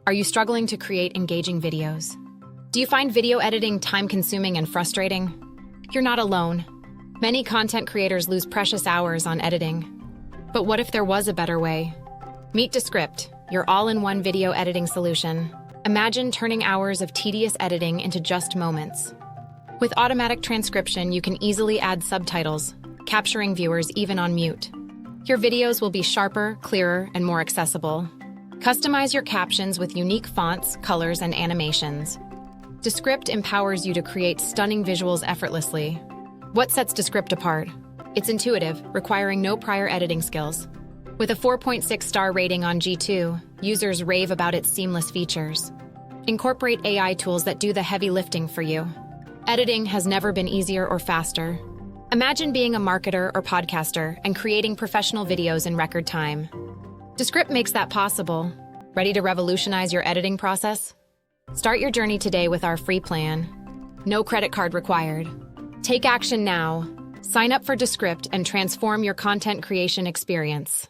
Are you struggling to create engaging videos? Do you find video editing time-consuming and frustrating? You're not alone. Many content creators lose precious hours on editing. But what if there was a better way? Meet Descript, your all-in-one video editing solution. Imagine turning hours of tedious editing into just moments. With automatic transcription, you can easily add subtitles, capturing viewers even on mute. Your videos will be sharper, clearer, and more accessible. Customize your captions with unique fonts, colors, and animations. Descript empowers you to create stunning visuals effortlessly. What sets Descript apart? It's intuitive, requiring no prior editing skills. With a 4.6-star rating on G2, users rave about its seamless features. Incorporate AI tools that do the heavy lifting for you. Editing has never been easier or faster. Imagine being a marketer or podcaster and creating professional videos in record time. Descript makes that possible. Ready to revolutionize your editing process? Start your journey today with our free plan. No credit card required. Take action now. Sign up for Descript and transform your content creation experience.